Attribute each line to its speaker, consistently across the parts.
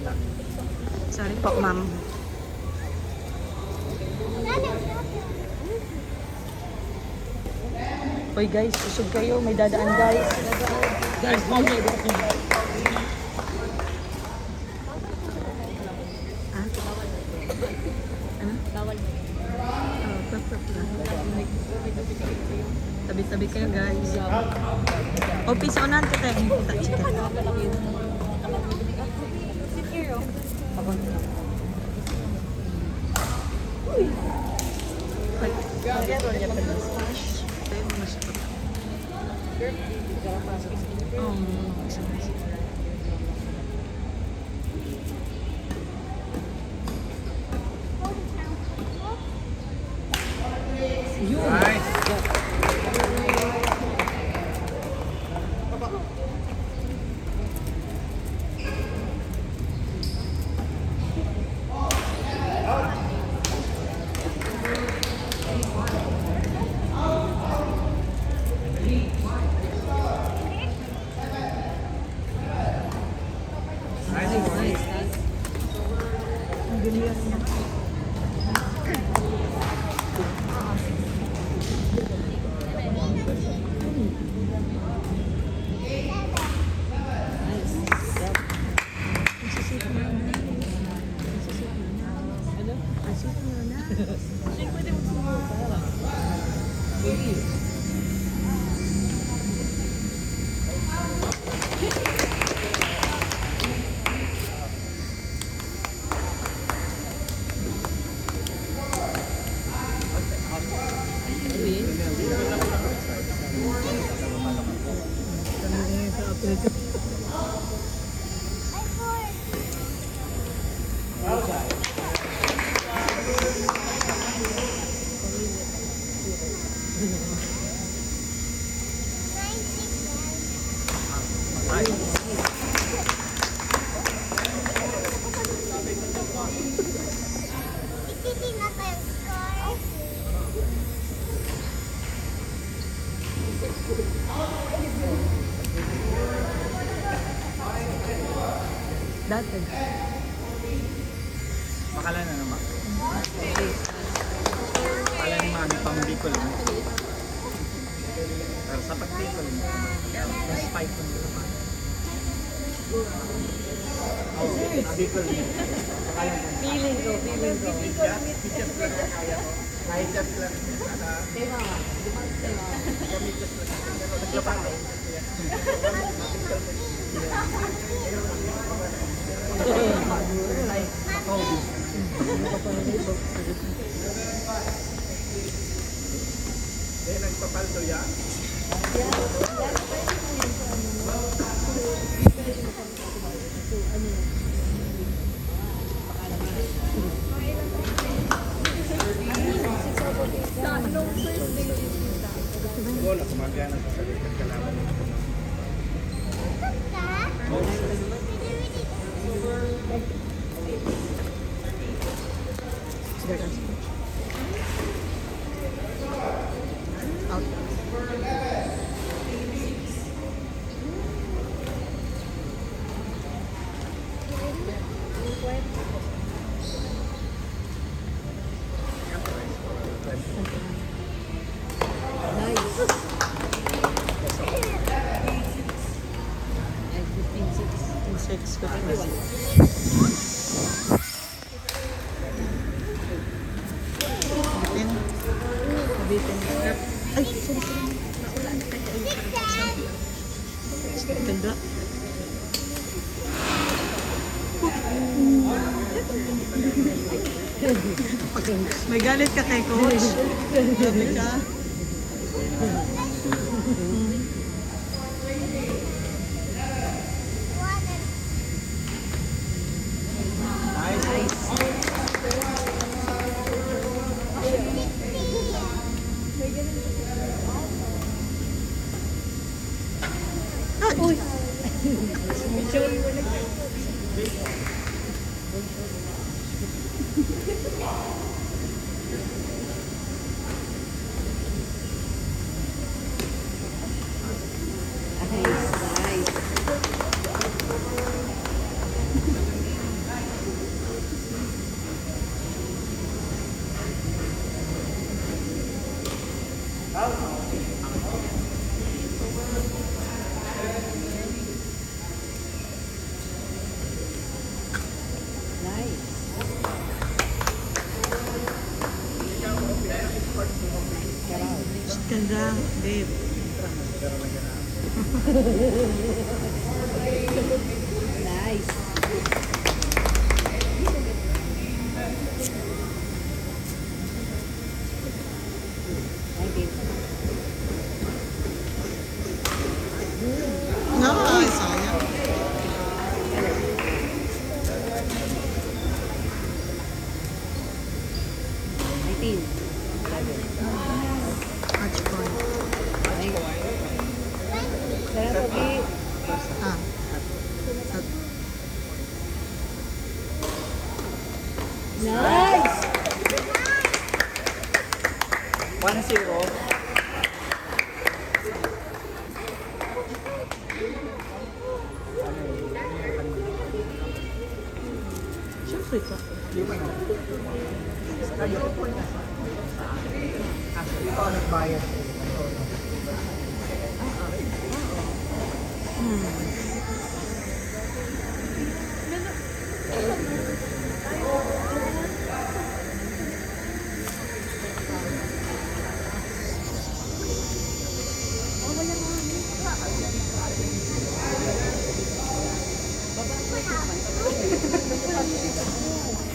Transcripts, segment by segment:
Speaker 1: Sorry po, ma'am. Hoy guys, usog kayo. May dadaan guys. Guys, tabi-tabi kayo guys. O, pisa unahan ka tayo. Dati.
Speaker 2: Makala na naman. Akala ni Mami pang Bicol. Pero sa pag-Bicol, mas 5 kung naman. Oh, Bicol.
Speaker 3: Feeling ko.
Speaker 2: Pictures lang ang kaya ko. Kahit just lang.
Speaker 3: Tema.
Speaker 2: Kami just lang. Naglabang. Nagpapalto yan? Wala, kumagana sa salita ka naman.
Speaker 1: Ay, ganda. May galit ka kay coach. Galit ka. Uy! talaga, babe.
Speaker 3: Nice.
Speaker 1: No, ay, sayang. Match point.
Speaker 3: Sarap, Pogi.
Speaker 1: Ah.
Speaker 3: Nice!
Speaker 2: 1-0.
Speaker 1: Siyempre ka.
Speaker 2: Ikaw nagbayad.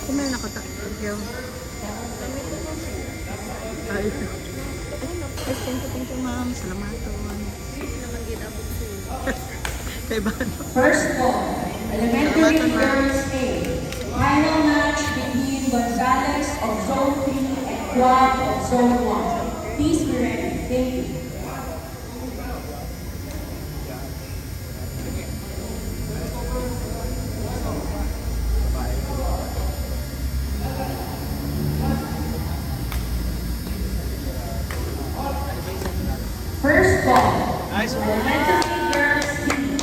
Speaker 1: Kung may nakatagyaw. Ay. Ay, thank you, ma'am. Salamat. Kay Bano.
Speaker 4: First ball, elementary
Speaker 1: Salamat, ma'am.
Speaker 4: girls A. Final match between Gonzales of Zone 3 and Quad of Zone 1. Please be ready. Thank you. First ball,
Speaker 2: Nice one.
Speaker 4: elementary girls B.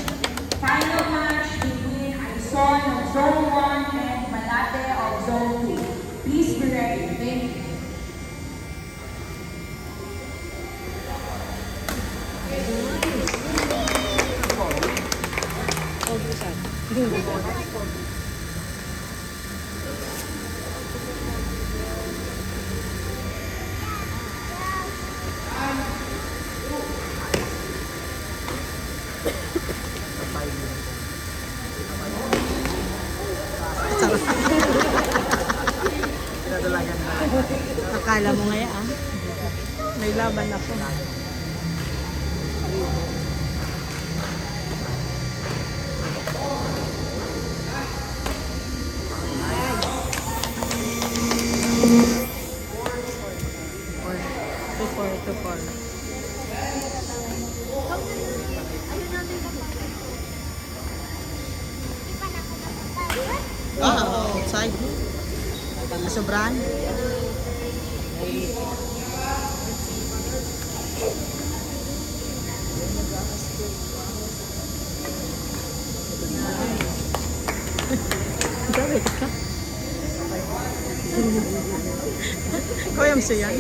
Speaker 4: Final match between Aison of Zone 1 and Malate of Zone 2. Please be ready. Thank you.
Speaker 2: Pinadalagan na.
Speaker 1: Akala mo ngayon, ah. May laban ako. Two four. Outside. Sobrang. Gawit ka. Kaya mo siya yan?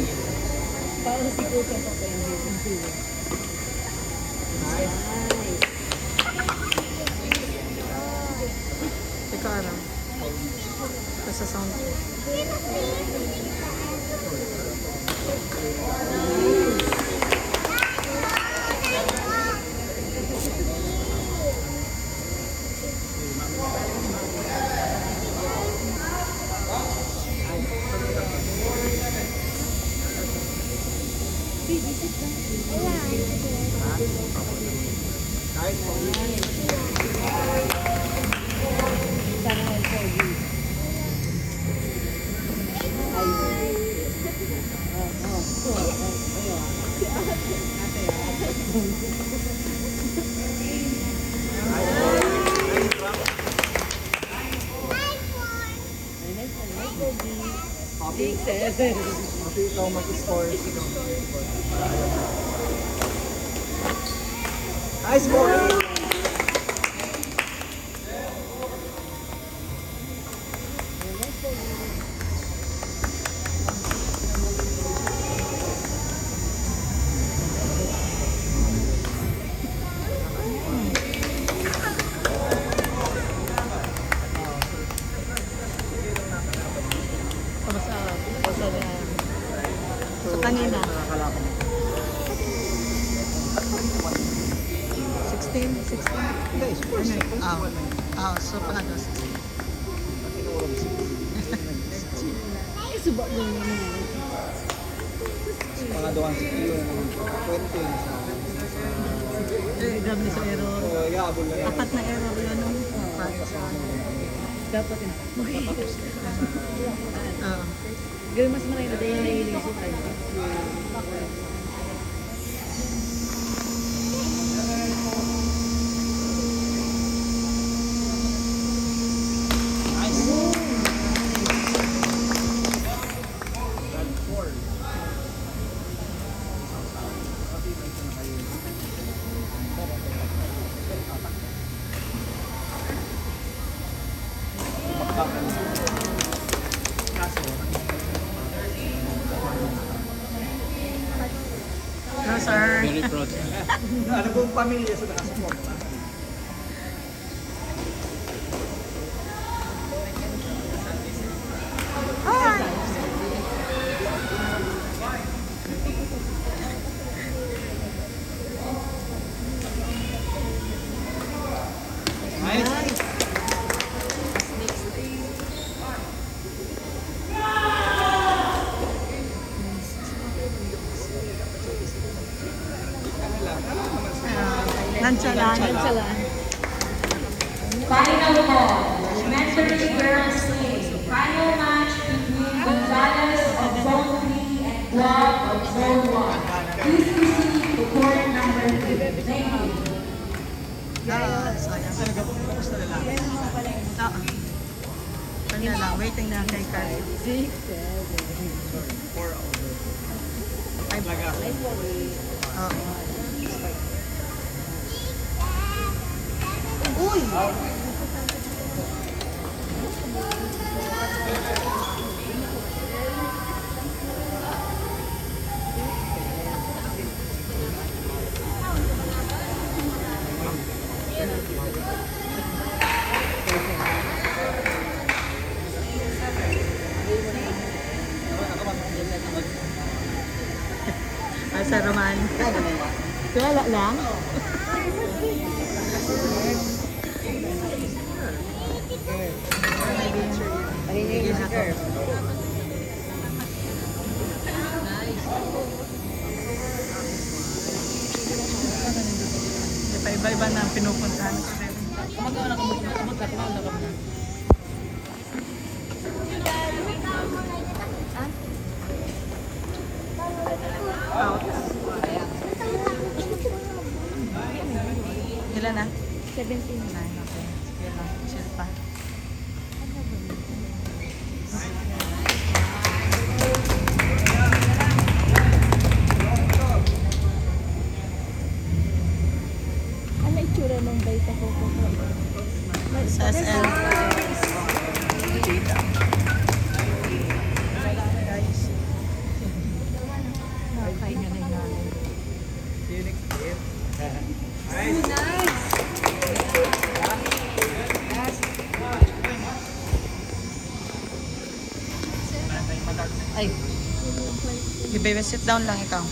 Speaker 3: Parang si Kuka pa pa hindi. Nice.
Speaker 1: Ikaw aram. Sa sound.
Speaker 2: Nice one.
Speaker 3: Big 7.
Speaker 2: Kasi ikaw mag-score. Nice ball!
Speaker 1: Sa kanina.
Speaker 2: Nakakalaban. Hindi, super sick.
Speaker 1: So paano?
Speaker 3: Ay, subak mo naman.
Speaker 2: Pangadawang si Kilo na naman. 20 na sa
Speaker 1: Grabe sa error.
Speaker 2: So, yaabol na yan.
Speaker 1: Apat na error yun. No?
Speaker 3: Dapat yun.
Speaker 1: Oo.
Speaker 3: Gawin mas marami na dahil nahiling sa tayo.
Speaker 1: No, sir.
Speaker 2: Very proud. Ano pong pamilya sa nakasuport? Nice.
Speaker 1: Nonchalant.
Speaker 3: Nonchalant.
Speaker 4: Final ball, elementary girls team. Final match between Gonzales of Zone 3 and Guam of Zone 1. Please proceed to court number 3. Thank you.
Speaker 1: Sayang. Oo. Ano na lang, waiting na kay Carl.
Speaker 3: 6, 7.
Speaker 2: 4 over.
Speaker 1: Oo. Sa Roman. Wala lang.
Speaker 3: Pahingi yung curve.
Speaker 1: Iba-iba na pinupuntahan.
Speaker 3: Kumagawa na kumagawa na kumagawa.
Speaker 1: Ilan na?
Speaker 3: 17.
Speaker 1: 9, okay. Sige lang, chill pa.
Speaker 3: Ano itsura ng Vita Coco?
Speaker 1: Sa SM. Nakakainga na yung namin.
Speaker 2: See you next year.
Speaker 1: Ay. Baby, sit down lang ikaw.